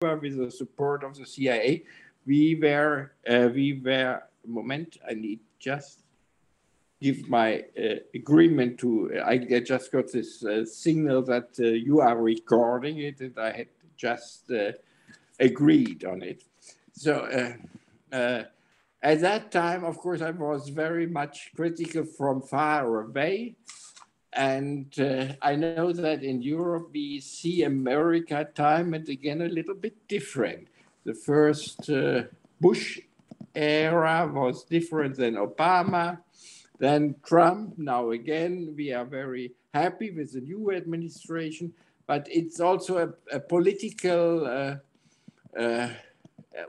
with the support of the CIA. Moment, I need just give my agreement to, I just got this signal that you are recording it, and I had just agreed on it. So at that time, of course, I was very much critical from far away. And I know that in Europe, we see America time and again a little bit different. The first Bush era was different than Obama, then Trump. Now again, we are very happy with the new administration, but it's also a political,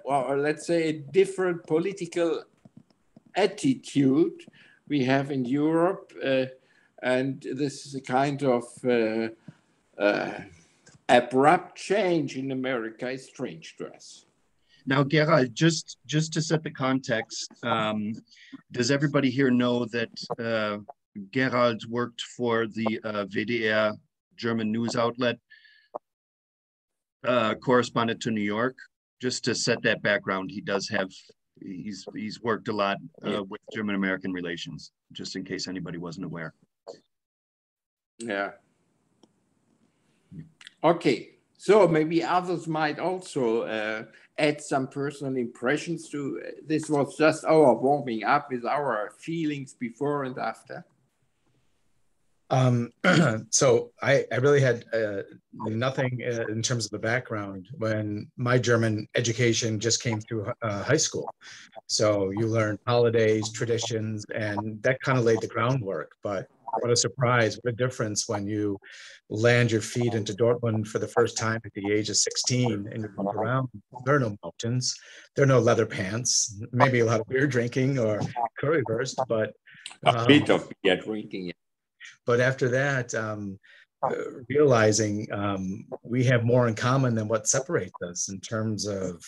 or let's say a different political attitude we have in Europe. And this is a kind of abrupt change in America is strange to us. Now, Gerald, just to set the context, does everybody here know that Gerald worked for the WDR German news outlet, correspondent to New York? Just to set that background, he's worked a lot with German-American relations, just in case anybody wasn't aware. Yeah. Okay. So maybe others might also add some personal impressions to this. Was just our warming up with our feelings before and after. So I really had nothing in terms of the background when my German education just came through high school. So you learn holidays, traditions, and that kind of laid the groundwork. But what a surprise, what a difference when you land your feet into Dortmund for the first time at the age of 16 and you look around. There are no mountains, there are no leather pants, maybe a lot of beer drinking or currywurst, but a bit of beer drinking. Yeah. But after that, realizing we have more in common than what separates us in terms of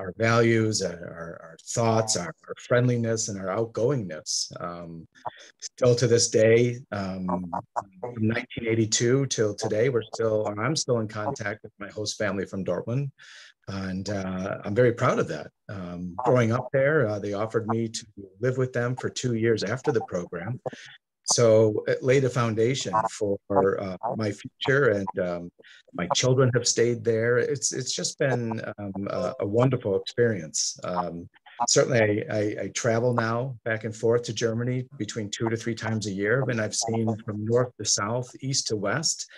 our values, our thoughts, our friendliness, and our outgoingness. Still to this day, from 1982 till today, I'm still in contact with my host family from Dortmund. And I'm very proud of that. Growing up there, they offered me to live with them for 2 years after the program. So it laid a foundation for my future, and my children have stayed there. It's just been a wonderful experience. Certainly, I travel now back and forth to Germany between 2 to 3 times a year, and I've seen from north to south, east to west.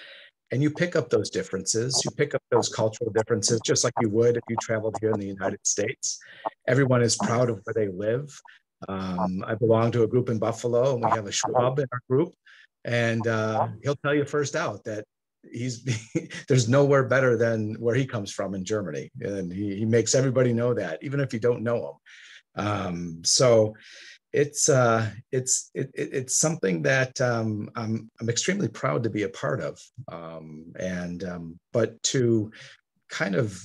And you pick up those differences, you pick up those cultural differences, just like you would if you traveled here in the United States. Everyone is proud of where they live. I belong to a group in Buffalo, and we have a Schwab in our group, and he'll tell you first out that there's nowhere better than where he comes from in Germany, and he makes everybody know that, even if you don't know him. So it's something that I'm extremely proud to be a part of, but to kind of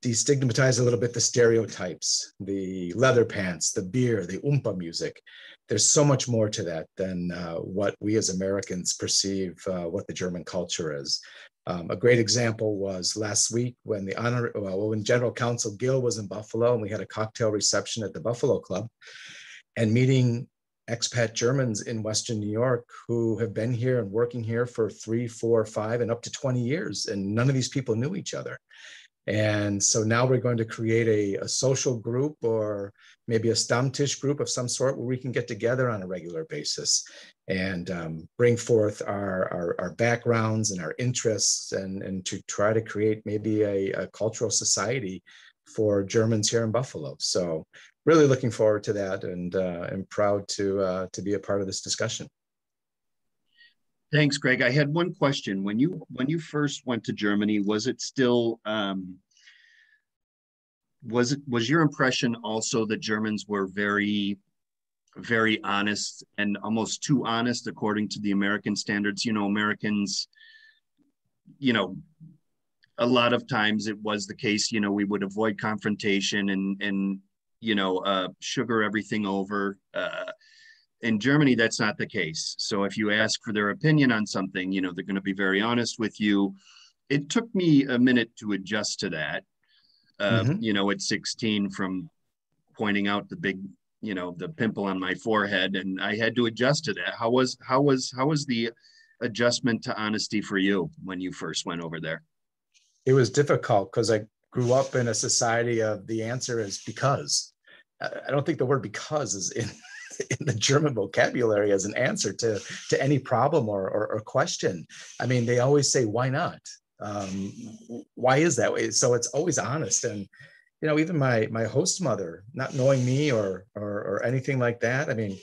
destigmatize a little bit the stereotypes, the leather pants, the beer, the oompa music. There's so much more to that than what we as Americans perceive what the German culture is. A great example was last week when when General Counsel Gill was in Buffalo, and we had a cocktail reception at the Buffalo Club, and meeting expat Germans in Western New York who have been here and working here for 3, 4, 5, and up to 20 years, and none of these people knew each other. And so now we're going to create a social group, or maybe a Stammtisch group of some sort, where we can get together on a regular basis and bring forth our backgrounds and our interests, and to try to create maybe a cultural society for Germans here in Buffalo. So really looking forward to that, and I'm proud to be a part of this discussion. Thanks, Greg. I had one question. When you first went to Germany, was it still was your impression also that Germans were very, very honest, and almost too honest according to the American standards? You know, Americans, you know, a lot of times it was the case, you know, we would avoid confrontation and you know, sugar everything over. In Germany, that's not the case. So if you ask for their opinion on something, you know, they're going to be very honest with you. it took me a minute to adjust to that. Mhm. You know, at 16, from pointing out the big, you know, the pimple on my forehead, and I had to adjust to that. How was the adjustment to honesty for you when you first went over there? It was difficult because I grew up in a society of the answer is because. I don't think the word because is in the German vocabulary as an answer to any problem or question. I mean, they always say, why not? Um, why is that way? So it's always honest. And, you know, even my host mother, not knowing me or anything like that. I mean,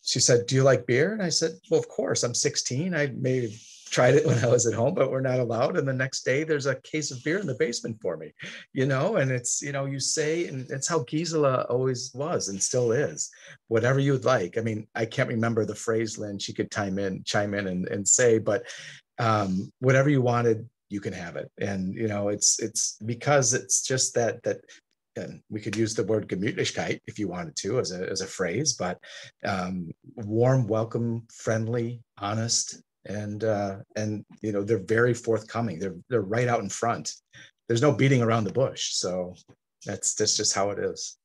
she said, do you like beer? And I said, well, of course, I'm 16. I may have tried it when I was at home, but we're not allowed. And the next day there's a case of beer in the basement for me, you know, and it's, you know, you say, and it's how Gisela always was and still is, whatever you'd like. I mean, I can't remember the phrase, Lynn, she could chime in and say, but whatever you wanted, you can have it. And, you know, it's because it's just that and we could use the word Gemütlichkeit if you wanted to as a phrase, but warm, welcome, friendly, honest, and you know, they're very forthcoming. They're right out in front. There's no beating around the bush. So that's just how it is.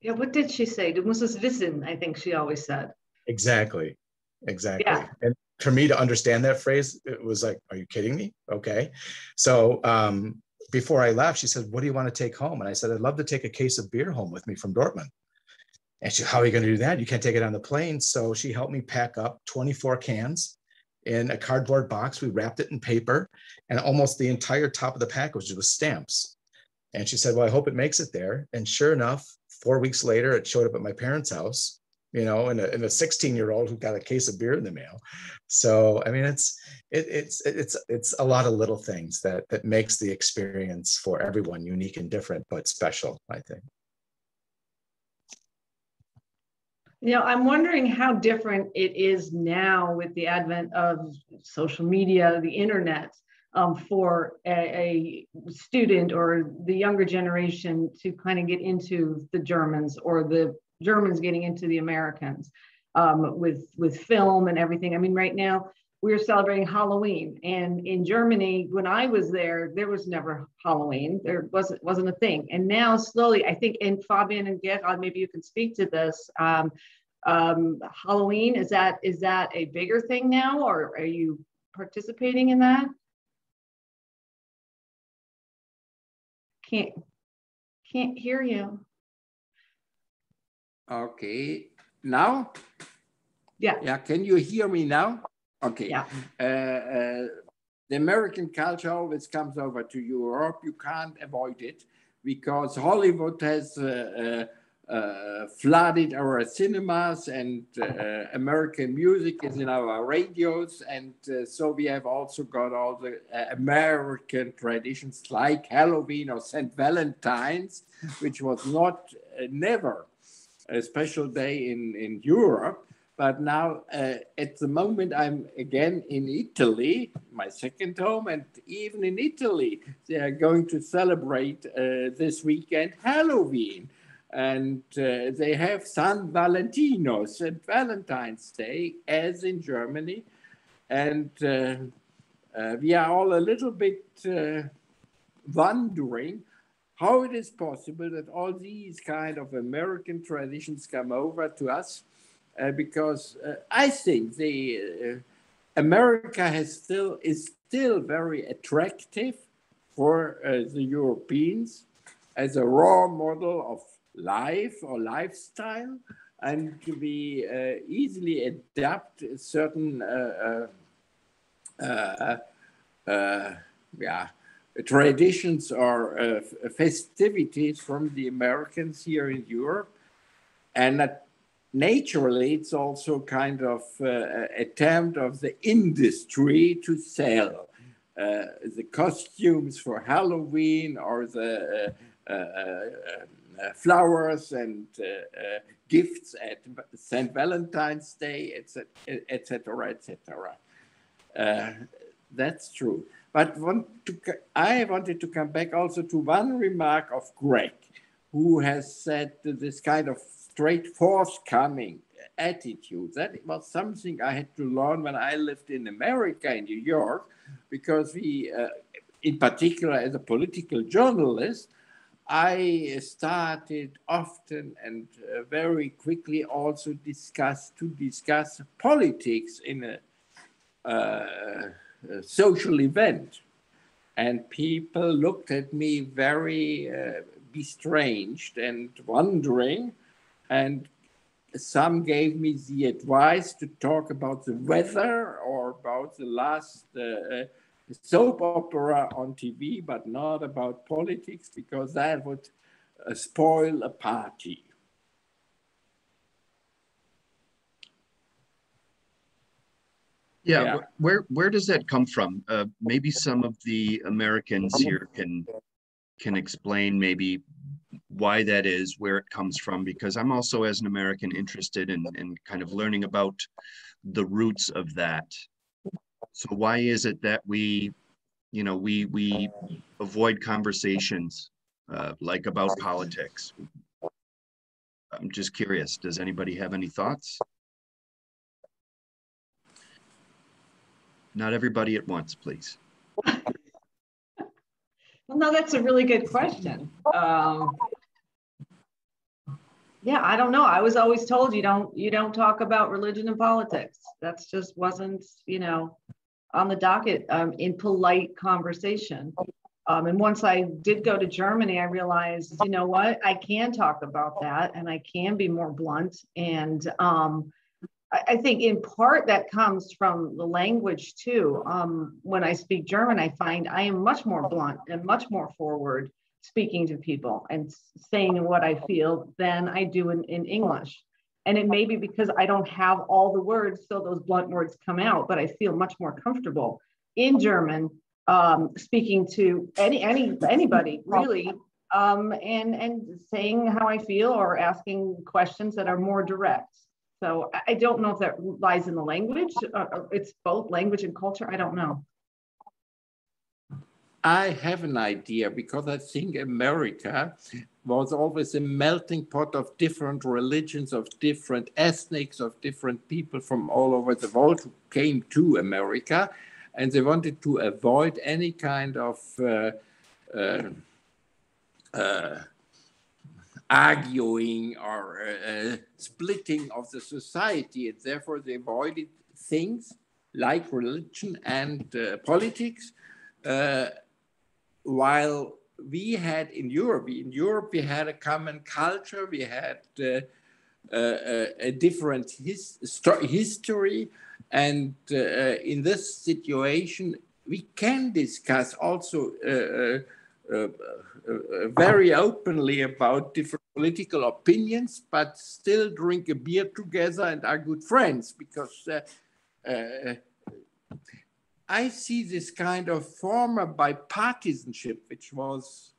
Yeah, what did she say? Du musst es wissen, I think she always said. Exactly. Yeah. And for me to understand that phrase, it was like, are you kidding me? Okay. So before I left, she said, what do you want to take home? And I said, I'd love to take a case of beer home with me from Dortmund. And she, how are you going to do that? You can't take it on the plane. So she helped me pack up 24 cans in a cardboard box. We wrapped it in paper, and almost the entire top of the package was stamps. And she said, well, I hope it makes it there. And sure enough, 4 weeks later, it showed up at my parents' house, you know, and a 16-year-old who got a case of beer in the mail. So, I mean, it's a lot of little things that makes the experience for everyone unique and different, but special, I think. You know, I'm wondering how different it is now with the advent of social media, the internet, for a student or the younger generation to kind of get into the Germans, or the Germans getting into the Americans, with film and everything. I mean, right now we're celebrating Halloween, and in Germany, when I was there was never Halloween. There wasn't a thing. And now slowly, I think, and Fabian and Gerhard, maybe you can speak to this. Halloween, is that a bigger thing now, or are you participating in that? Can't hear you. Okay, now? Yeah. Can you hear me now? Okay. Yeah. The American culture always comes over to Europe. You can't avoid it because Hollywood has flooded our cinemas, and American music is in our radios. And so we have also got all the American traditions like Halloween or St. Valentine's, which was never a special day in Europe. But now, at the moment, I'm again in Italy, my second home, and even in Italy, they are going to celebrate this weekend Halloween. And they have San Valentino, St. Valentine's Day, as in Germany. And we are all a little bit wondering how it is possible that all these kind of American traditions come over to us. Because I think America is still very attractive for the Europeans as a raw model of life or lifestyle, and to be easily adapt certain traditions or festivities from the Americans here in Europe, and that naturally, it's also kind of attempt of the industry to sell the costumes for Halloween, or the flowers and gifts at St. Valentine's Day, etc., etc. That's true. But I wanted to come back also to one remark of Greg, who has said this kind of straight forthcoming attitude. That was something I had to learn when I lived in America, in New York, because we in particular as a political journalist, I started often and very quickly also discuss politics in a social event. And people looked at me very estranged and wondering, and some gave me the advice to talk about the weather or about the last soap opera on TV, but not about politics, because that would spoil a party. Yeah. Where does that come from? Maybe some of the Americans here can explain maybe why that is, where it comes from, because I'm also, as an American, interested in kind of learning about the roots of that. So why is it that we avoid conversations like about politics? I'm just curious. Does anybody have any thoughts? Not everybody at once, please. Well, no, that's a really good question. Yeah, I don't know. I was always told you don't talk about religion and politics. That's just wasn't, on the docket in polite conversation. And once I did go to Germany, I realized, you know what, I can talk about that and I can be more blunt. And I think in part that comes from the language too. When I speak German, I find I am much more blunt and much more forward speaking to people and saying what I feel than I do in English. And it may be because I don't have all the words, so those blunt words come out, but I feel much more comfortable in German speaking to anybody really, and saying how I feel or asking questions that are more direct. So I don't know if that lies in the language. It's both language and culture. I don't know. I have an idea, because I think America was always a melting pot of different religions, of different ethnics, of different people from all over the world who came to America, and they wanted to avoid any kind of arguing or splitting of the society, and therefore they avoided things like religion and politics. While we had in Europe we had a common culture, we had a different history, and in this situation we can discuss also very openly about different political opinions, but still drink a beer together and are good friends, because I see this kind of former bipartisanship, which was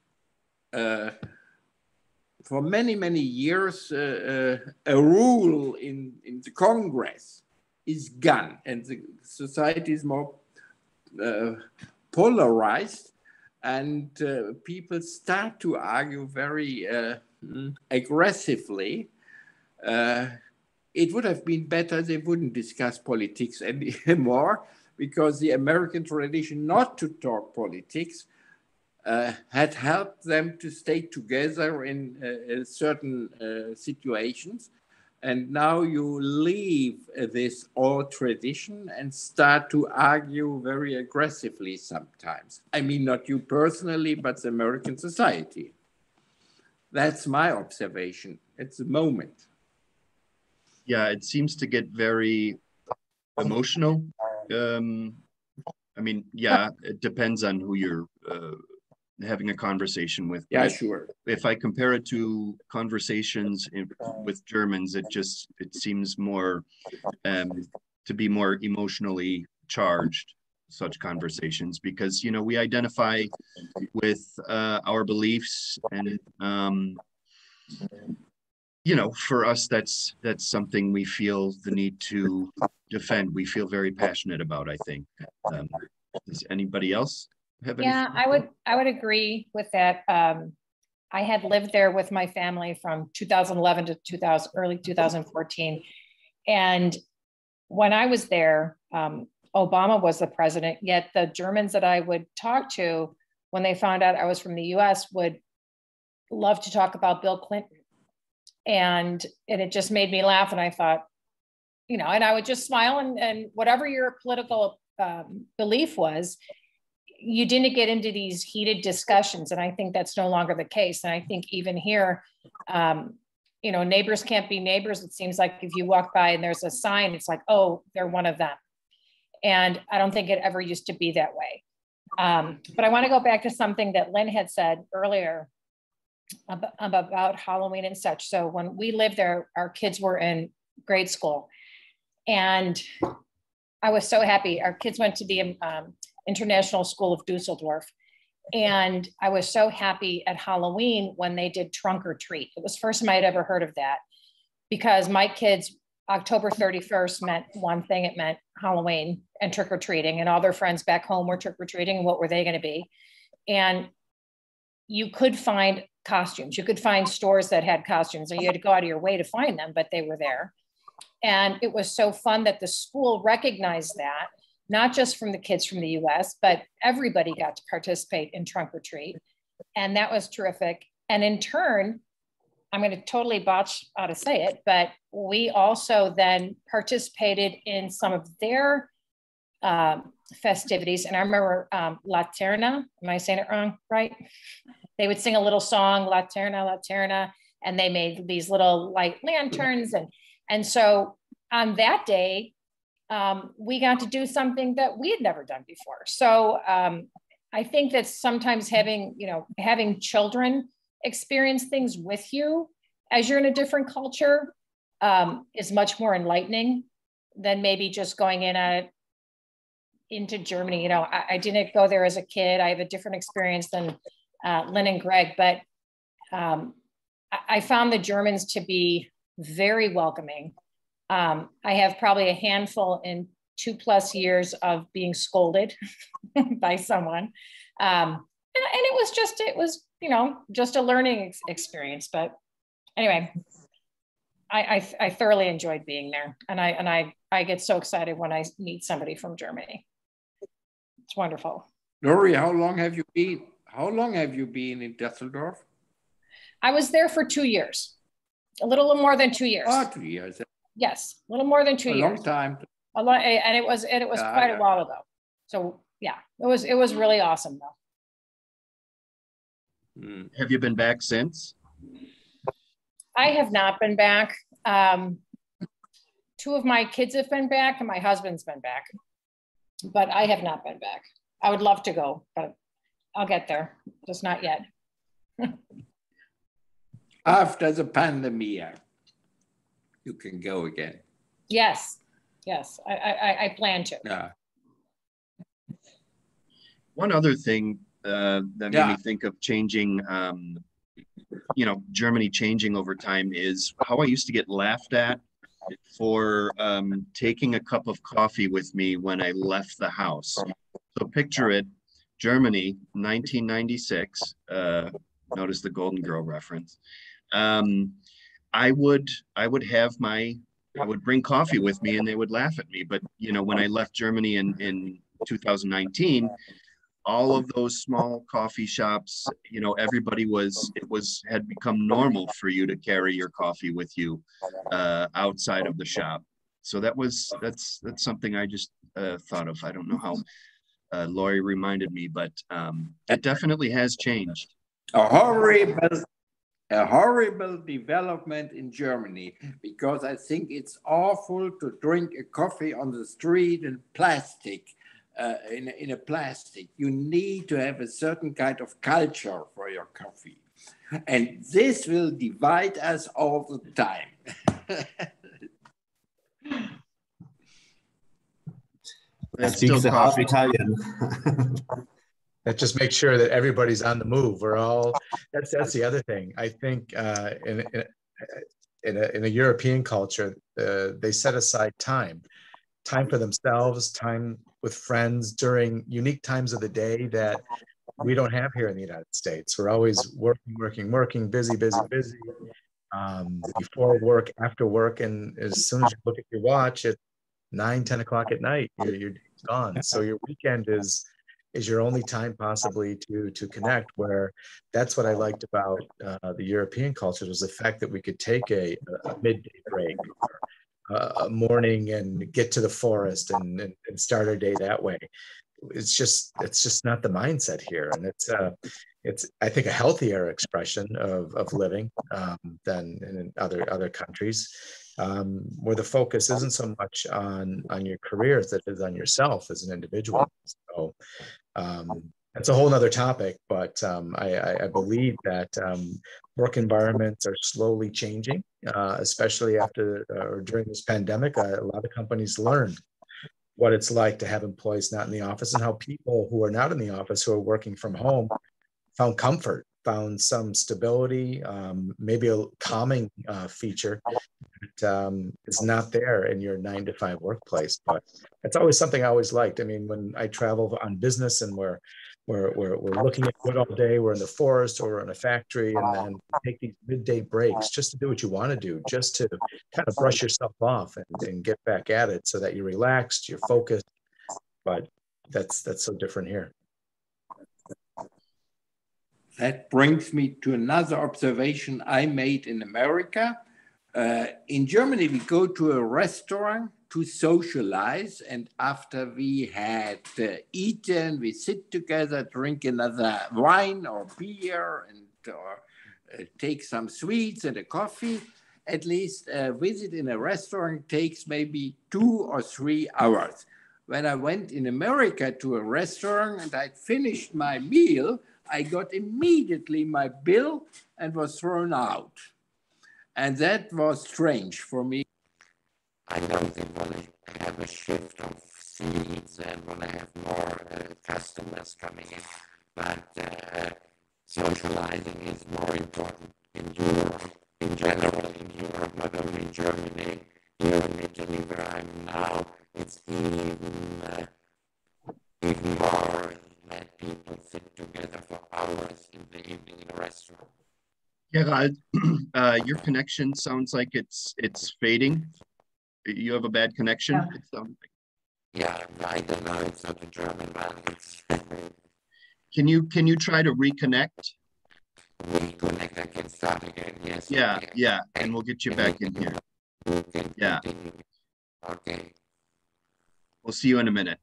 for many, many years a rule in the Congress, is gone, and the society is more polarized, and people start to argue very aggressively. It would have been better they wouldn't discuss politics anymore, because the American tradition not to talk politics had helped them to stay together in certain situations. And now you leave this old tradition and start to argue very aggressively sometimes. I mean, not you personally, but the American society. That's my observation at the moment. Yeah, it seems to get very emotional. I mean, yeah, it depends on who you're having a conversation with. Yeah, sure. If I compare it to conversations with Germans, it seems more to be more emotionally charged, such conversations, because we identify with our beliefs, and for us that's something we feel the need to defend. We feel very passionate about, I think. Does anybody else have any? Yeah, I would agree with that. I had lived there with my family from 2011 to early 2014. And when I was there, Obama was the president, yet the Germans that I would talk to when they found out I was from the US would love to talk about Bill Clinton. And it just made me laugh. And I thought, you know, and I would just smile, and whatever your political belief was, you didn't get into these heated discussions. And I think that's no longer the case. And I think even here, you know, neighbors can't be neighbors. It seems like if you walk by and there's a sign, it's like, oh, they're one of them. And I don't think it ever used to be that way. But I want to go back to something that Lynn had said earlier about Halloween and such. So when we lived there, our kids were in grade school. And I was so happy. Our kids went to the International School of Dusseldorf. And I was so happy at Halloween when they did trunk or treat. It was the first time I'd ever heard of that, because my kids, October 31st meant one thing. It meant Halloween and trick or treating, and all their friends back home were trick or treating. And what were they going to be? And you could find costumes. You could find stores that had costumes, and you had to go out of your way to find them, but they were there. And it was so fun that the school recognized that, not just from the kids from the US, but everybody got to participate in trunk or treat. And that was terrific. And in turn, I'm going to totally botch how to say it, but we also then participated in some of their festivities. And I remember La Terna, am I saying it wrong, right? They would sing a little song, La Terna, La Terna, and they made these little light lanterns. And so on that day, we got to do something that we had never done before. So I think that sometimes having children experience things with you as you're in a different culture is much more enlightening than maybe just going into Germany. You know, I didn't go there as a kid. I have a different experience than Lynn and Greg, but I found the Germans to be very welcoming. I have probably a handful in 2+ years of being scolded by someone. And it was, you know, just a learning experience. But anyway, I thoroughly enjoyed being there. And I get so excited when I meet somebody from Germany. It's wonderful. Lori, how long have you been in Dusseldorf? I was there for 2 years, a little more than 2 years. Oh, 2 years. Yes, a little more than 2 years. A long time. And it was quite a while ago. So yeah, it was really awesome though. Have you been back since? I have not been back. 2 of my kids have been back, and my husband's been back, but I have not been back. I would love to go, but I'll get there, just not yet. After the pandemic, you can go again. Yes, I plan to. Yeah. One other thing that made me think of changing, you know, Germany changing over time is how I used to get laughed at for taking a cup of coffee with me when I left the house. So picture it, Germany, 1996, notice the Golden Girl reference. I would bring coffee with me and they would laugh at me. But, you know, when I left Germany in 2019, all of those small coffee shops, you know, everybody had become normal for you to carry your coffee with you outside of the shop. So that's something I just thought of. I don't know how Lori reminded me, but it definitely has changed. A horrible development in Germany, because I think it's awful to drink a coffee on the street in plastic. In a plastic, you need to have a certain kind of culture for your coffee, and this will divide us all the time. I speak the half Italian. That just makes sure that everybody's on the move. We're all. That's the other thing. I think in a European culture, they set aside time for themselves, time with friends during unique times of the day that we don't have here in the United States. We're always working, busy, before work, after work. And as soon as you look at your watch at 9, 10 o'clock at night, you're it's gone. So your weekend is your only time possibly to connect, where that's what I liked about the European culture, was the fact that we could take a midday break, a morning, and get to the forest and start our day that way. It's just not the mindset here, and it's I think a healthier expression of living than in other countries, where the focus isn't so much on your career as it is on yourself as an individual. So that's a whole other topic, but I believe that work environments are slowly changing, especially after or during this pandemic. A lot of companies learned what it's like to have employees not in the office, and how people who are not in the office, who are working from home, found comfort, found some stability, maybe a calming feature that is not there in your 9-to-5 workplace. But it's always something I always liked. I mean, when I travel on business and we're looking at wood all day, we're in the forest or we're in a factory, and then take these midday breaks just to do what you want to do, just to kind of brush yourself off and get back at it, so that you're relaxed, you're focused. But that's so different here. That brings me to another observation I made in America. In Germany, we go to a restaurant to socialize, and after we had eaten, we sit together, drink another wine or beer, or take some sweets and a coffee. At least a visit in a restaurant takes maybe 2 or 3 hours. When I went in America to a restaurant and I'd finished my meal, I got immediately my bill and was thrown out. And that was strange for me. I know they want to have a shift of seats and want to have more customers coming in, but socializing is more important in Europe, in general in Europe, not only in Germany. Here in Italy, where I'm now, it's even more that people sit together for hours in the evening in a restaurant. Gerald, your connection sounds like it's fading. You have a bad connection? Yeah. It sounds like... Yeah, I don't know. It's not a German one. Can you try to reconnect? Reconnect. I can start again. Yes. Yeah, okay. yeah, and we'll get you back in here. Yeah. Okay. We'll see you in a minute.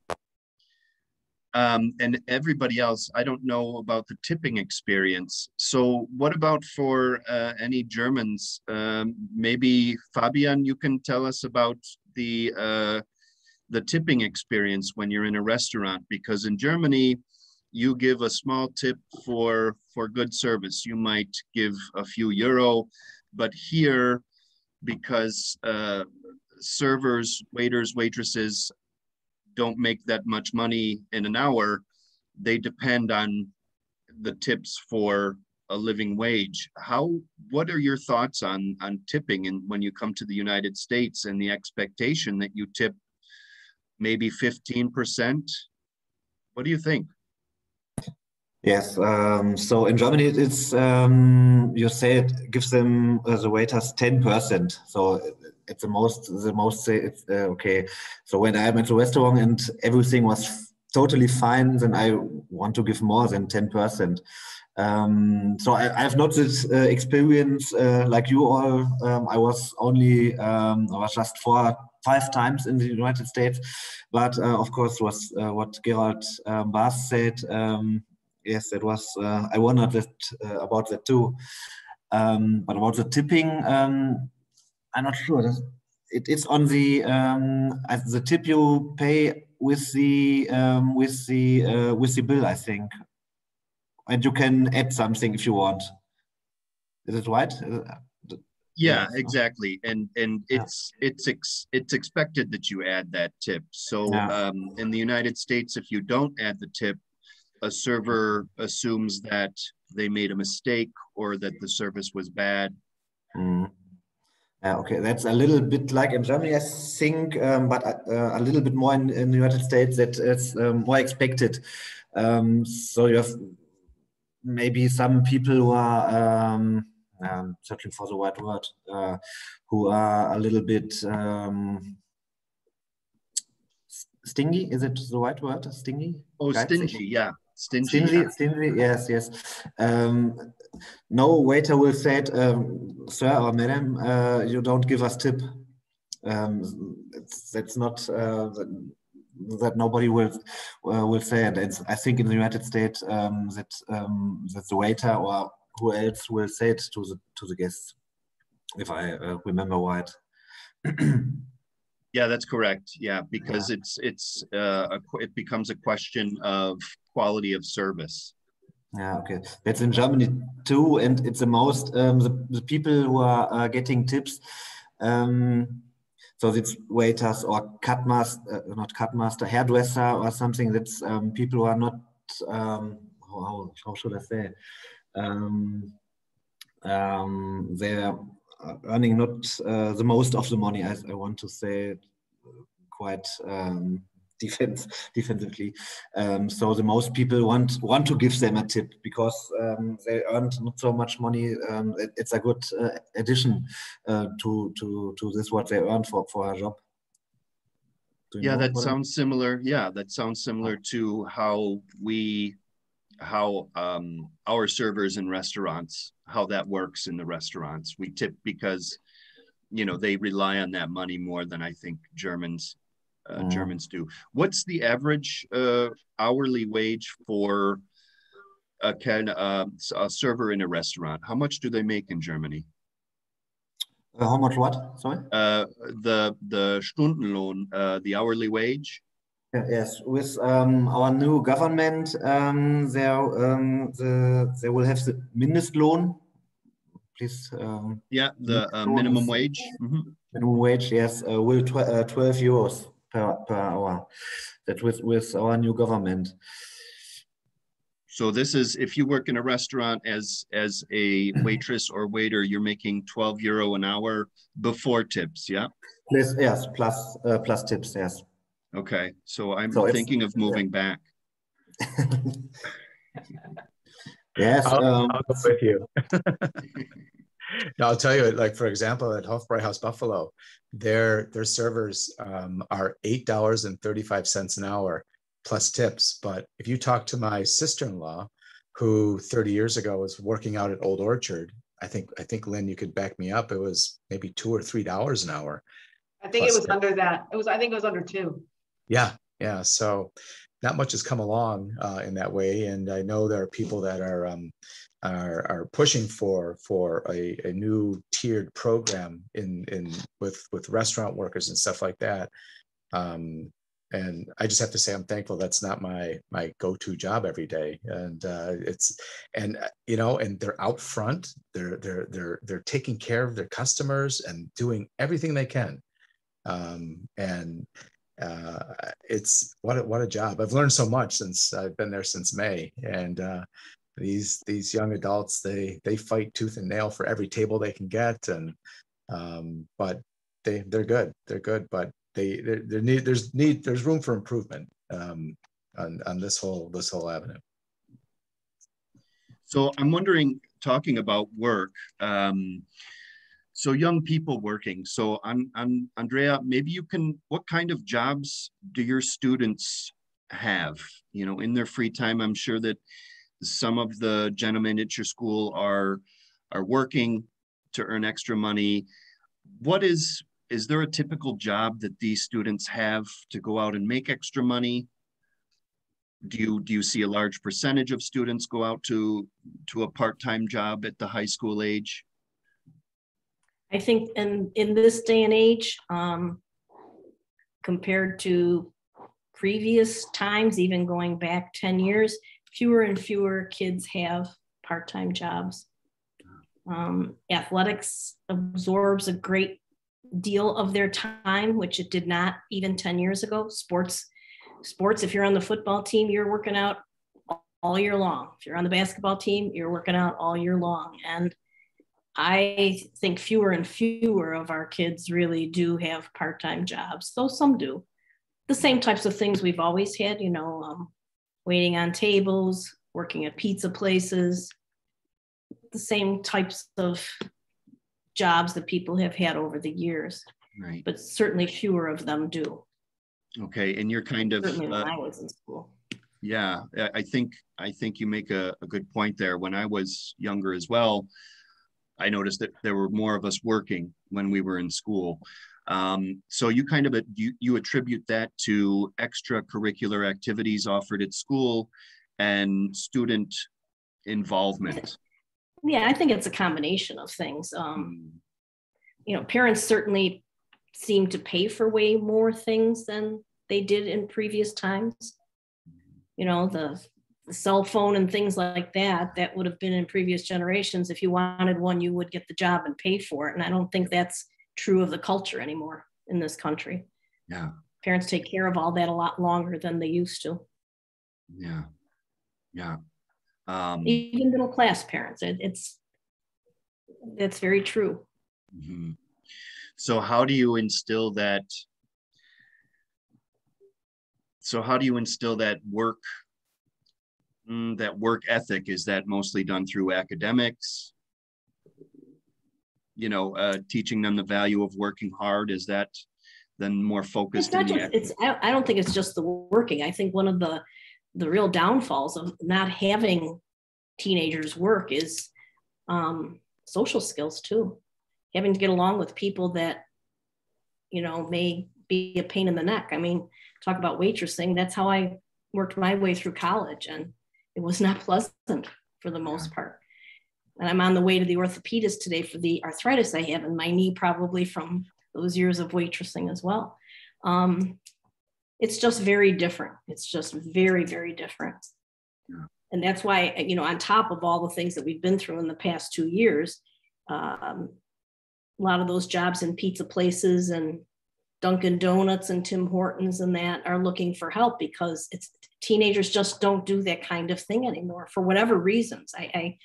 And everybody else, I don't know about the tipping experience. So what about for any Germans? Maybe Fabian, you can tell us about the tipping experience when you're in a restaurant, because in Germany, you give a small tip for good service. You might give a few euro, but here, because servers, waiters, waitresses don't make that much money in an hour, they depend on the tips for a living wage. What are your thoughts on tipping, and when you come to the United States and the expectation that you tip maybe 15%? What do you think? Yes, so in Germany it's you say it gives them the waiters 10%. So it's the most say it's okay. So when I'm at the restaurant and everything was totally fine, then I want to give more than 10%. So I have not this experience like you all. I was just 4-5 times in the United States, but of course was what Gerald Baas said. Yes, it was. I wondered about that too. But about the tipping, I'm not sure. It's on the tip you pay with the bill, I think, and you can add something if you want. Is it right? Yeah, exactly. And it's expected that you add that tip. So in the United States, if you don't add the tip, a server assumes that they made a mistake or that the service was bad. Okay, that's a little bit like in Germany, I think, but a little bit more in the United States, that it's more expected. So you have maybe some people who are searching for the right word, who are a little bit Stingy, is it the right word? Stingy? Oh, Geizig? stingy, yeah. Stingy. Stingy, Yeah. stingy, yes, yes. No waiter will say, sir or madam, you don't give us tip. That's not that nobody will say it. I think in the United States that the waiter or who else will say it to the guests, if I remember right. Yeah, that's correct. Yeah, because it becomes a question of quality of service. Yeah, okay. That's in Germany too, and it's the most the people who are getting tips. So it's waiters or not cutmaster, hairdresser or something. That's people who are not how should I say? They're earning not the most of the money. I want to say quite defensively. So the most people want to give them a tip because they earned not so much money. It's a good addition to this what they earn for a job. Yeah, that sounds similar. Yeah, that sounds similar to how our servers in restaurants, how that works in the restaurants. We tip because, they rely on that money more than I think Germans do. What's the average hourly wage for a server in a restaurant? How much do they make in Germany? How much what? Sorry? The Stundenlohn, the hourly wage. Yes, with our new government, they will have the Mindestlohn. Please. Yeah, the minimum wage. Mm-hmm. Minimum wage, yes, will 12 euros per hour. That with our new government. So this is if you work in a restaurant as a waitress or waiter, you're making 12 euro an hour before tips, yeah? Plus tips, yes. Okay, so I'm thinking of moving back. Yes, I'll go with you. No, I'll tell you, like for example, at Hofbräuhaus Buffalo, their servers are $8.35 an hour plus tips. But if you talk to my sister-in-law, who 30 years ago was working out at Old Orchard, I think Lynn, you could back me up. It was maybe $2 or $3 an hour. I think it was under that. I think it was under 2. Yeah. So not much has come along in that way, and I know there are people that are pushing for a new tiered program with restaurant workers and stuff like that. And I just have to say I'm thankful that's not my go-to job every day. And and they're out front. They're taking care of their customers and doing everything they can. It's what a job. I've learned so much since I've been there since May, and these young adults, they fight tooth and nail for every table they can get, and but they're good, but there's room for improvement on this whole avenue. So I'm wondering, talking about work, so young people working. So Andrea, maybe what kind of jobs do your students have? In their free time, I'm sure that some of the gentlemen at your school are working to earn extra money. Is there a typical job that these students have to go out and make extra money? Do you see a large percentage of students go out to a part-time job at the high school age? I think in this day and age, compared to previous times, even going back 10 years, fewer and fewer kids have part-time jobs. Athletics absorbs a great deal of their time, which it did not even 10 years ago. Sports, if you're on the football team, you're working out all year long. If you're on the basketball team, you're working out all year long. And I think fewer and fewer of our kids really do have part-time jobs, though some do. The same types of things we've always had, waiting on tables, working at pizza places, the same types of jobs that people have had over the years. Right. But certainly fewer of them do. Okay, and you're kind of certainly when I was in school. yeah, I think you make a good point there. When I was younger as well, I noticed that there were more of us working when we were in school. So you kind of you attribute that to extracurricular activities offered at school and student involvement. Yeah, I think it's a combination of things. You know, parents certainly seem to pay for way more things than they did in previous times. You know, the cell phone and things like that would have been in previous generations. If you wanted one, you would get the job and pay for it. And I don't think that's true of the culture anymore in this country. Yeah. Parents take care of all that a lot longer than they used to. Yeah. Yeah. Even middle class parents, that's very true. Mm-hmm. So how do you instill that? So how do you instill that work ethic? Is that mostly done through academics? You know, teaching them the value of working hard? Is that then more focused? I don't think it's just the working. I think one of the real downfalls of not having teenagers work is social skills too. Having to get along with people that, you know, may be a pain in the neck. I mean, talk about waitressing. That's how I worked my way through college, and it was not pleasant for the most part. And I'm on the way to the orthopedist today for the arthritis I have in my knee, probably from those years of waitressing as well. It's just very different. It's just very, very different. Yeah. And that's why, you know, on top of all the things that we've been through in the past 2 years, a lot of those jobs in pizza places and Dunkin' Donuts and Tim Hortons and that are looking for help because teenagers just don't do that kind of thing anymore for whatever reasons. I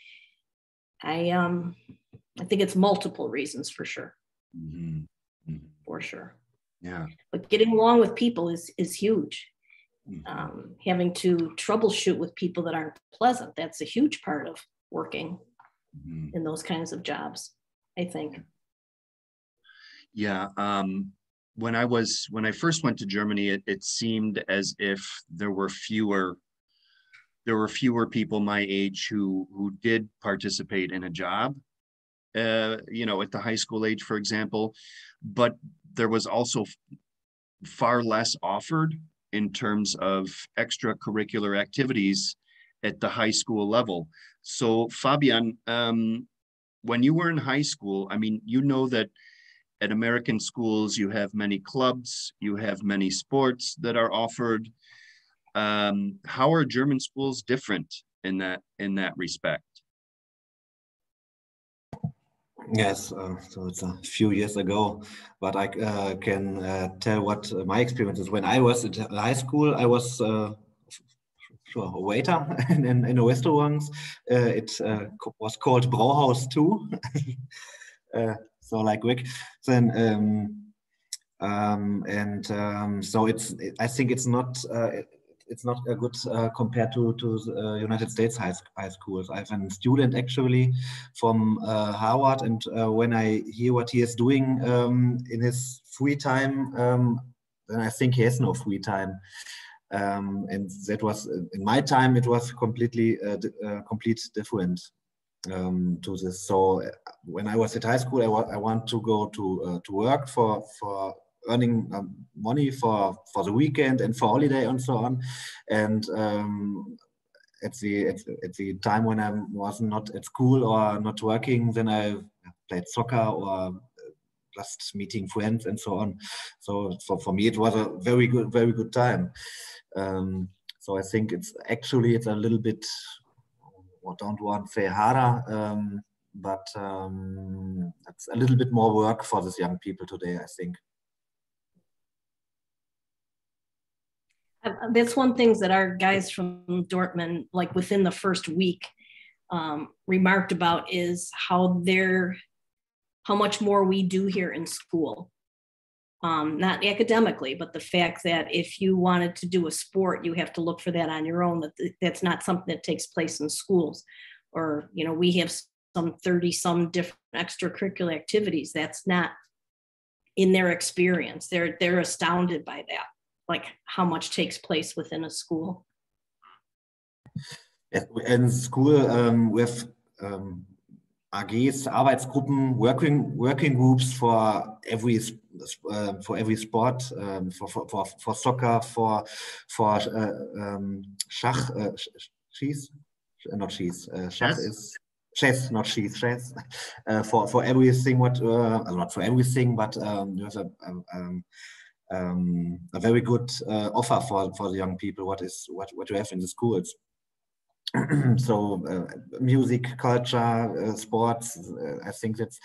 think it's multiple reasons for sure. Mm-hmm. Mm-hmm. For sure. Yeah. But getting along with people is huge. Having to troubleshoot with people that aren't pleasant, that's a huge part of working in those kinds of jobs, I think. Yeah. When I first went to Germany, it seemed as if there were fewer people my age who did participate in a job, you know, at the high school age, for example, but there was also far less offered in terms of extracurricular activities at the high school level. So Fabian, when you were in high school, I mean, you know that at American schools, you have many clubs, you have many sports that are offered. How are German schools different in that respect? Yes, so it's a few years ago, but I can tell what my experience is. When I was at high school, I was a waiter in a restaurant. It was called Brauhaus 2. So like Rick, then so I think it's not a good compared to the United States high schools. I have a student actually from Harvard, and when I hear what he is doing in his free time, then I think he has no free time. And that was in my time, it was completely complete different to this. So when I was at high school, I want to go to work for earning money for the weekend and for holiday and so on. And at the time when I was not at school or not working, then I played soccer or just meeting friends and so on. So for me, it was a very good time. So I think it's a little bit, I don't want to say harder, but it's a little bit more work for these young people today, I think. That's one thing that our guys from Dortmund, like within the first week, remarked about is how much more we do here in school. Not academically, but the fact that if you wanted to do a sport, you have to look for that on your own. That's not something that takes place in schools. Or, you know, we have some 30-some different extracurricular activities. That's not in their experience. They're astounded by that. like how much takes place within a school. In school, we have AGs, Arbeitsgruppen, working groups for every sport, for soccer, for Schach, not cheese. Schach is chess, not cheese. Chess. For everything, not for everything, but you have a very good offer for the young people. What you have in the schools. So music, culture, sports. I think that's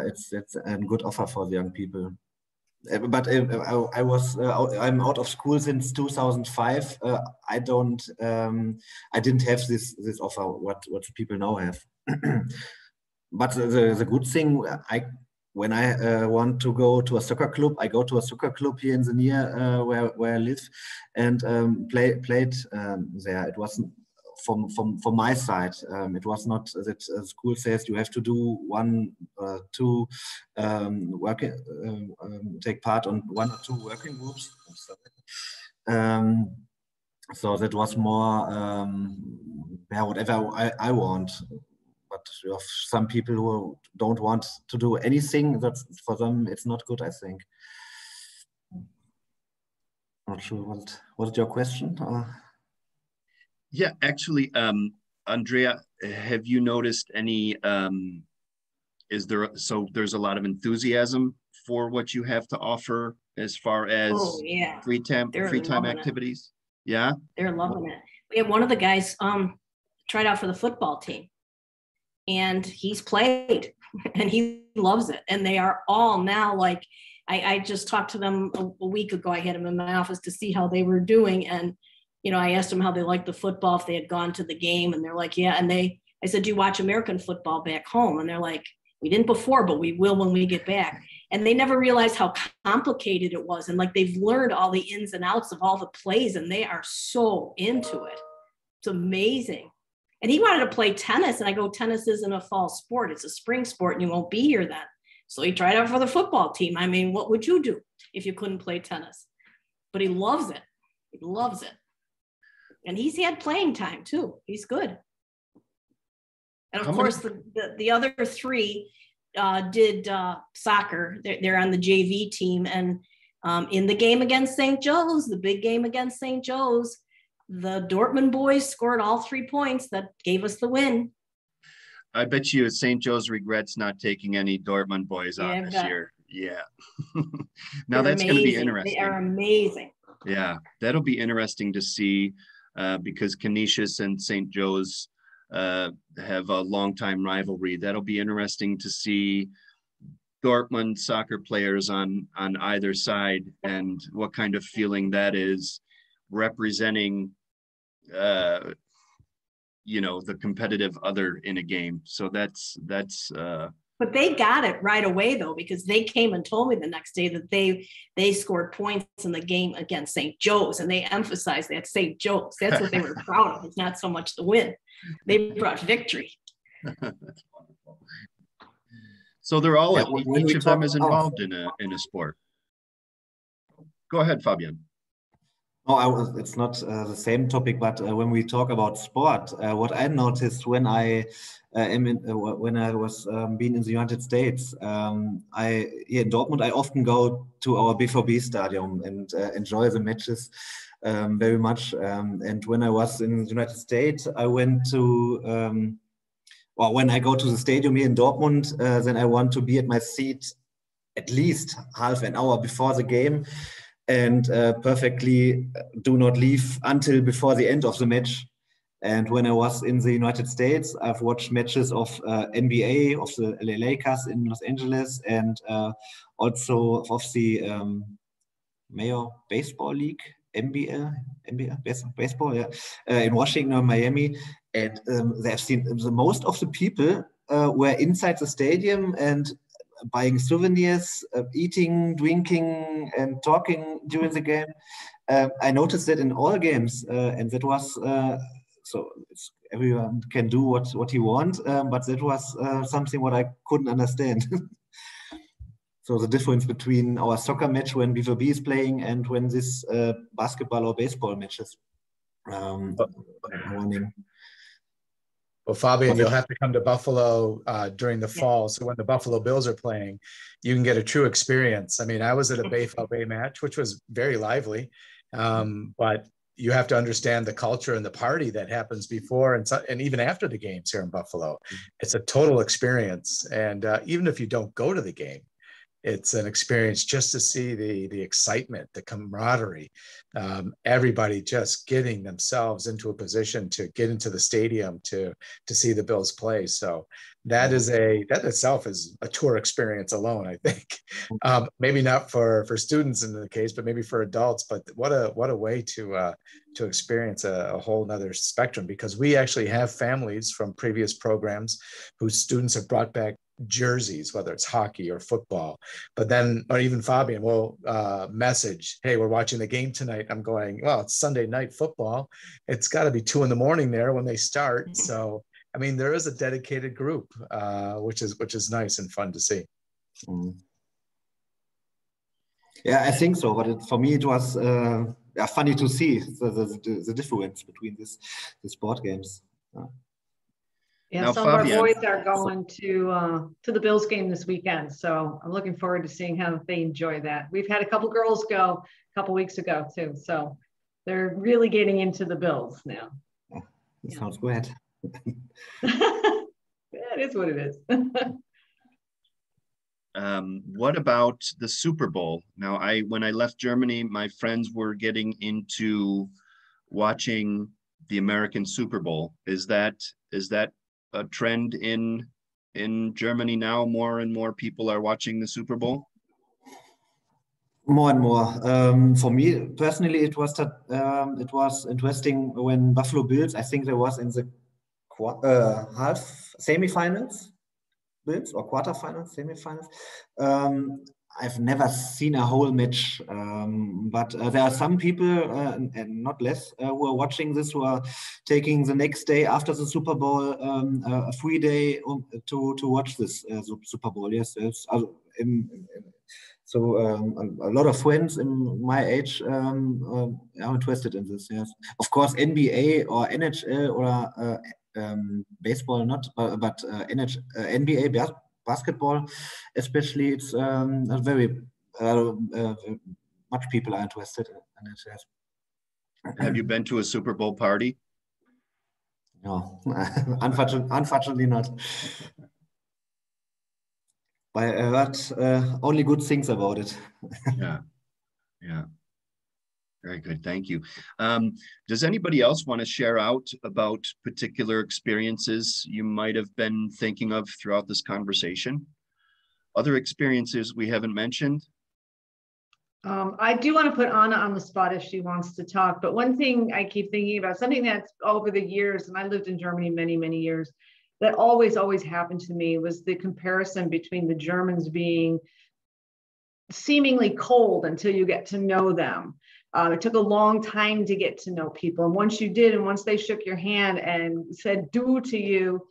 it's a good offer for the young people. But I'm out of school since 2005. I didn't have this offer what people now have. But the good thing, when I want to go to a soccer club, I go to a soccer club here in the near where I live, and played there. It wasn't from my side. It was not that school says you have to do one or two take part on one or two working groups. So that was more whatever I want. But you have some people who don't want to do anything. That's for them. It's not good, I think. Not sure what is your question? Yeah, actually, Andrea, have you noticed any? There's a lot of enthusiasm for what you have to offer as far as free time activities? Yeah, they're loving it. We have one of the guys tried out for the football team, and he's played and he loves it. And they are all now like, I just talked to them a week ago. I had them in my office to see how they were doing. And, you know, I asked them how they liked the football, if they had gone to the game, and they're like, yeah. And I said, do you watch American football back home? And they're like, we didn't before, but we will when we get back. And they never realized how complicated it was. And like, they've learned all the ins and outs of all the plays, and they are so into it. It's amazing. And he wanted to play tennis. And I go, tennis isn't a fall sport. It's a spring sport, and you won't be here then. So he tried out for the football team. I mean, what would you do if you couldn't play tennis? But he loves it. He loves it. And he's had playing time too. He's good. And of course, the other three did soccer. They're on the JV team. And in the game against St. Joe's, the big game against St. Joe's, the Dortmund boys scored all 3 points that gave us the win. I bet you St. Joe's regrets not taking any Dortmund boys on this year. Yeah. Now that's going to be interesting. They are amazing. Yeah, that'll be interesting to see because Canisius and St. Joe's have a longtime rivalry. That'll be interesting to see Dortmund soccer players on either side and what kind of feeling that is representing you know, the competitive other in a game. So that's but they got it right away though, because they came and told me the next day that they scored points in the game against St. Joe's, and they emphasized that St. Joe's. That's what they were proud of. It's not so much the win. They brought victory. That's wonderful. So they're all each of them is involved in a sport. Go ahead, Fabian. No, it's not the same topic, but when we talk about sport, what I noticed when I was being in the United States, here in Dortmund, I often go to our BVB stadium and enjoy the matches very much. And when I was in the United States, I went to, when I go to the stadium here in Dortmund, then I want to be at my seat at least half an hour before the game, and perfectly do not leave until before the end of the match. And when I was in the United States, I've watched matches of NBA, of the LA Lakers in Los Angeles, and also of the Major Baseball League, NBA baseball, yeah, in Washington or Miami. And I've seen the most of the people were inside the stadium and buying souvenirs, eating, drinking, and talking during the game. I noticed that in all games, and that was so everyone can do what he wants, but that was something what I couldn't understand. So the difference between our soccer match when BVB is playing and when this basketball or baseball matches running. Well, Fabian, you'll have to come to Buffalo during the fall. So when the Buffalo Bills are playing, you can get a true experience. I mean, I was at a Bay match, which was very lively, but you have to understand the culture and the party that happens before and even after the games here in Buffalo. It's a total experience. And even if you don't go to the game, it's an experience just to see the excitement, the camaraderie, everybody just getting themselves into a position to get into the stadium to see the Bills play. So that itself is a tour experience alone, I think. Maybe not for students in the case, but maybe for adults. But what a way to experience a whole nother spectrum, because we actually have families from previous programs whose students have brought back jerseys, whether it's hockey or football, but then, or even Fabian will message, hey, we're watching the game tonight. I'm going, well, it's Sunday night football. It's got to be 2 a.m. there when they start. So, I mean, there is a dedicated group, which is nice and fun to see. Yeah, I think so. But for me, it was funny to see the difference between the sport games. Yeah, now, some Fabian, of our boys are going to the Bills game this weekend, so I'm looking forward to seeing how they enjoy that. We've had a couple girls go a couple weeks ago too, so they're really getting into the Bills now. That sounds great. It is what it is. What about the Super Bowl? Now, when I left Germany, my friends were getting into watching the American Super Bowl. Is that a trend in Germany now? More and more people are watching the Super Bowl? More and more. For me personally, it was interesting when Buffalo Bills, I think there was in the half semifinals, Bills, or quarterfinals, semifinals. I've never seen a whole match, but there are some people, and not less, who are watching this, who are taking the next day after the Super Bowl a free day to watch this Super Bowl. Yes, so a lot of friends in my age are interested in this. Yes, of course, NBA or NHL or baseball not, but NBA. Basketball, especially, it's very much people are interested in it. Yes. Have you been to a Super Bowl party? No, unfortunately not. But I heard only good things about it. Yeah. Very good, thank you. Does anybody else want to share out about particular experiences you might have been thinking of throughout this conversation? Other experiences we haven't mentioned? I do want to put Anna on the spot if she wants to talk, but one thing I keep thinking about, something that's over the years, and I lived in Germany many, many years, that always happened to me was the comparison between the Germans being seemingly cold until you get to know them. It took a long time to get to know people. And once you did, and once they shook your hand and said "du" to you,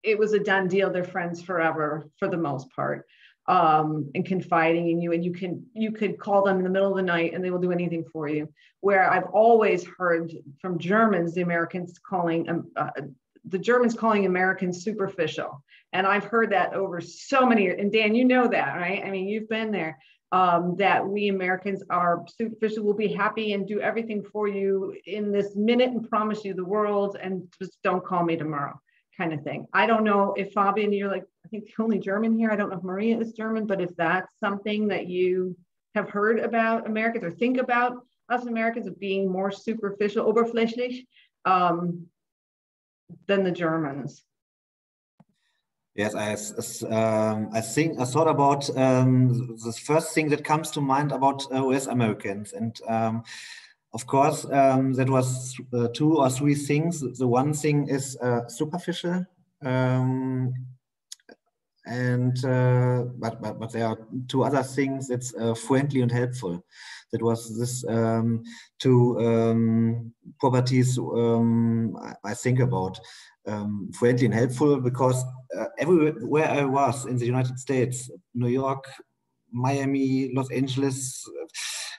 it was a done deal. They're friends forever for the most part, and confiding in you. And you could call them in the middle of the night and they will do anything for you. Where I've always heard from Germans, the Germans calling Americans superficial. And I've heard that over so many years. And Dan, you know that, right? I mean, you've been there. That we Americans are superficial, will be happy and do everything for you in this minute and promise you the world, and just don't call me tomorrow, kind of thing. I don't know if Fabian, you're like, I think the only German here. I don't know if Maria is German, but if that's something that you have heard about Americans or think about us Americans of being more superficial, oberflächlich, than the Germans. Yes, I think I thought about the first thing that comes to mind about US Americans, and of course that was 2 or 3 things. The one thing is superficial, and but there are 2 other things. It's friendly and helpful. That was this 2 properties I think about. Friendly and helpful because everywhere I was in the United States, New York, Miami, Los Angeles,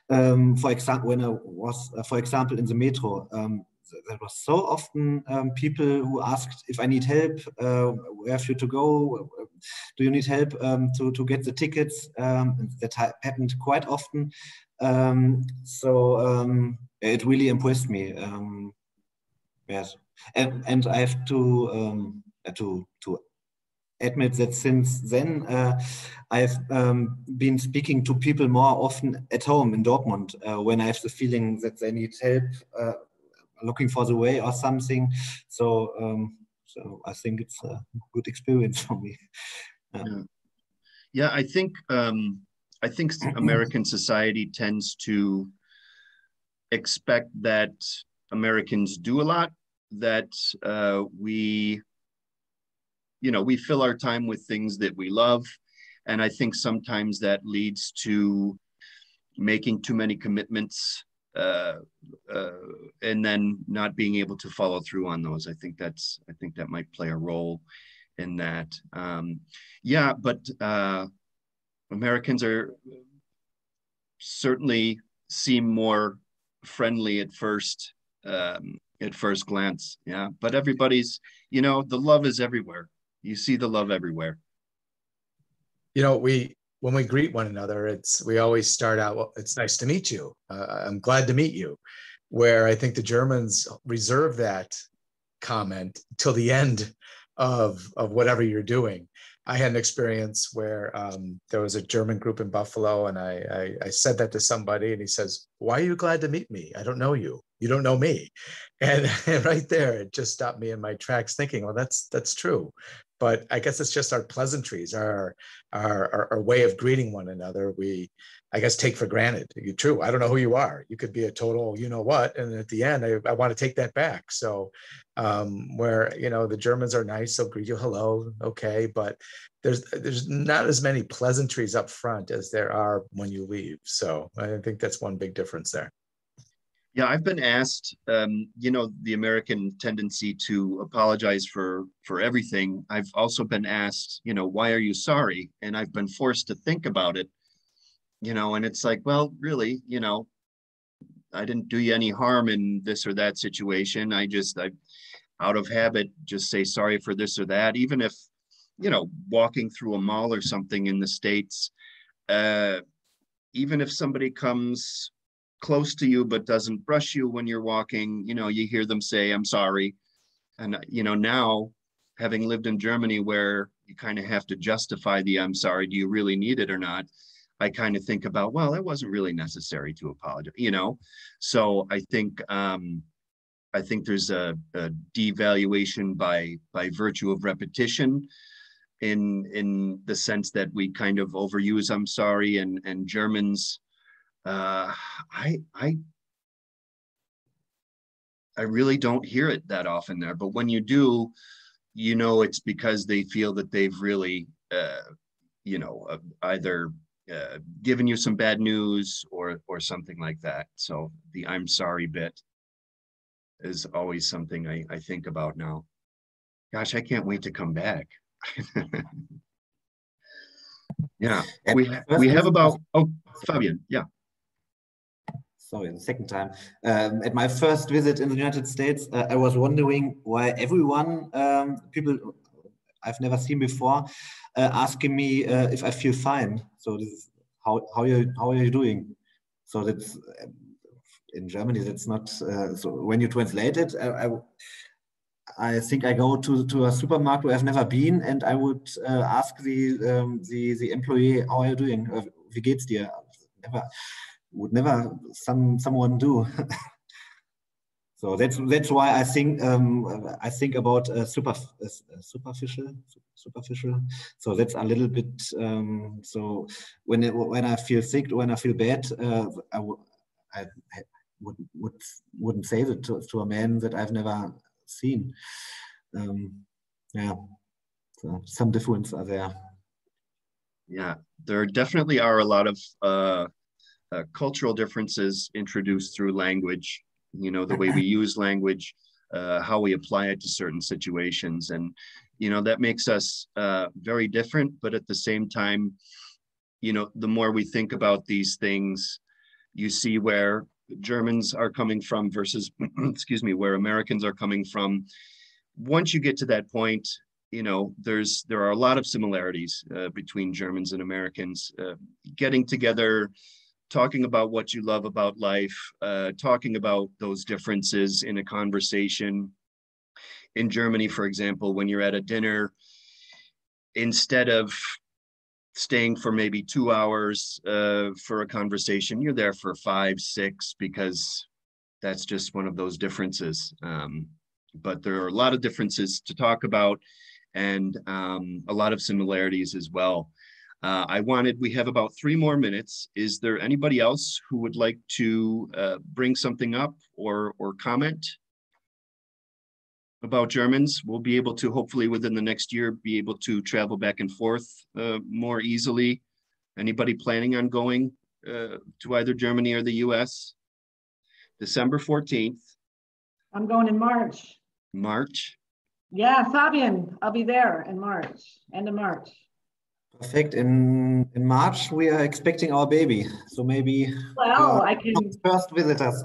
for example, when I was, for example, in the metro, there was so often people who asked if I need help, where have you to go, do you need help to get the tickets? That happened quite often. It really impressed me. Yes, and I have to admit that since then I've been speaking to people more often at home in Dortmund when I have the feeling that they need help looking for the way or something. So I think it's a good experience for me. Yeah, I think American society tends to expect that Americans do a lot, that we fill our time with things that we love. And I think sometimes that leads to making too many commitments and then not being able to follow through on those. I think that might play a role in that. Yeah, but Americans certainly seem more friendly at first glance. Yeah, but everybody's, the love is everywhere. You see the love everywhere. When we greet one another, we always start out, well, it's nice to meet you. I'm glad to meet you. Where I think the Germans reserve that comment till the end of whatever you're doing. I had an experience where there was a German group in Buffalo, and I said that to somebody, and he says, "Why are you glad to meet me? I don't know you. You don't know me." And right there, it just stopped me in my tracks thinking, well, that's true. But I guess it's just our pleasantries, our way of greeting one another. We, I guess, take for granted. You're true. I don't know who you are. You could be a total, you know what, and at the end, I want to take that back. So, where the Germans are nice, they'll greet you hello, okay, but there's not as many pleasantries up front as there are when you leave. So I think that's one big difference there. Yeah, I've been asked, the American tendency to apologize for everything. I've also been asked, why are you sorry? And I've been forced to think about it, and it's like, well, really, I didn't do you any harm in this or that situation. I out of habit, just say sorry for this or that. Even if, walking through a mall or something in the States, even if somebody comes close to you but doesn't brush you when you're walking, you hear them say, "I'm sorry." And now, having lived in Germany where you kind of have to justify the "I'm sorry," do you really need it or not? I kind of think about, well, it wasn't really necessary to apologize, So I think there's a devaluation by virtue of repetition, in the sense that we kind of overuse "I'm sorry," and Germans, I really don't hear it that often there, but when you do, it's because they feel that they've really, either given you some bad news or something like that. So the "I'm sorry" bit is always something I think about now. Gosh, I can't wait to come back. Yeah, we have about, Fabian, yeah. Sorry, the second time. At my first visit in the United States, I was wondering why everyone, people I've never seen before, asking me if I feel fine. So this is how are you doing? So that's in Germany. That's not. So when you translate it, I think I go to a supermarket where I've never been, and I would ask the employee, "How are you doing? Wie geht's dir?" Would never someone do. So that's why I think about superficial. So that's a little bit. So when I feel sick, when I feel bad, I wouldn't say that to a man that I've never seen. Yeah, so some difference are there. Yeah, there definitely are a lot of cultural differences introduced through language, the way we use language, how we apply it to certain situations. And, that makes us very different, but at the same time, you know, the more we think about these things, you see where Germans are coming from versus, excuse me, where Americans are coming from. Once you get to that point, you know, there are a lot of similarities between Germans and Americans. Getting together, talking about what you love about life, talking about those differences in a conversation. In Germany, for example, when you're at a dinner, instead of staying for maybe 2 hours for a conversation, you're there for 5, 6, because that's just one of those differences. But there are a lot of differences to talk about, and a lot of similarities as well. We have about 3 more minutes. Is there anybody else who would like to bring something up or comment about Germans? We'll be able to, hopefully within the next year, be able to travel back and forth more easily. Anybody planning on going to either Germany or the US? December 14th. I'm going in March. March? Yeah, Fabian, I'll be there in March, end of March. Perfect. In March, we are expecting our baby. So maybe I can. First visitors.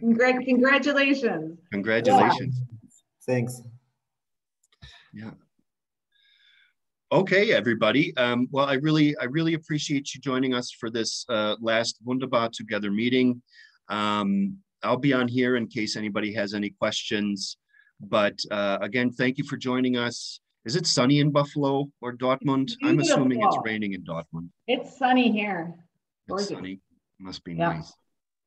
Congratulations. Congratulations. Yeah. Thanks. Yeah. Okay, everybody. Well, I really appreciate you joining us for this last Wunderbar Together meeting. I'll be on here in case anybody has any questions. But again, thank you for joining us. Is it sunny in Buffalo or Dortmund? I'm assuming it's raining in Dortmund. It's sunny here. It's sunny. Must be nice.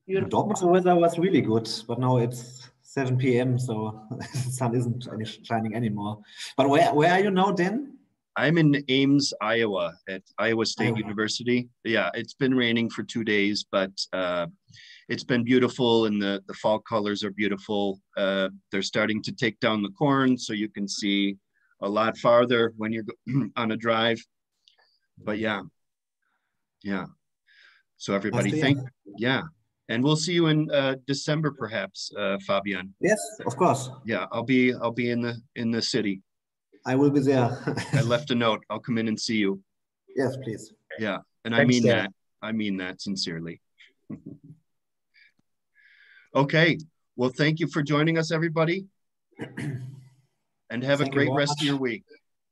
Beautiful. Dortmund, the weather was really good, but now it's 7 p.m. so the sun isn't shining anymore. But where are you now, Dan? I'm in Ames, Iowa, at Iowa State University. Yeah, it's been raining for 2 days, but it's been beautiful, and the fall colors are beautiful. They're starting to take down the corn, so you can see a lot farther when you're on a drive. But yeah. So everybody, and we'll see you in December, perhaps, Fabian. Yes, of course. Yeah, I'll be in the city. I will be there. I left a note. I'll come in and see you. Yes, please. Yeah, and Thanks, I mean that sincerely. Okay, well, thank you for joining us, everybody. And have a great rest of your week.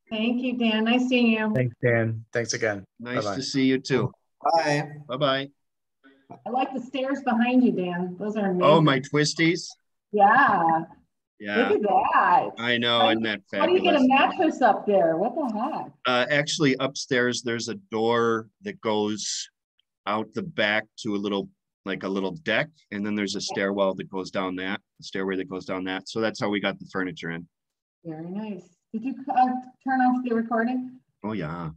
Thank you, Dan. Nice seeing you. Thanks, Dan. Thanks again. Nice to see you too. Bye. Bye-bye. I like the stairs behind you, Dan. Those are amazing. Oh, my twisties? Yeah. Yeah. Look at that. I know, isn't that fabulous? How do you get a mattress up there? What the heck? Actually, upstairs, there's a door that goes out the back to a little deck, and then there's a stairway that goes down that. So that's how we got the furniture in. Very nice. Did you turn off the recording? Oh, yeah.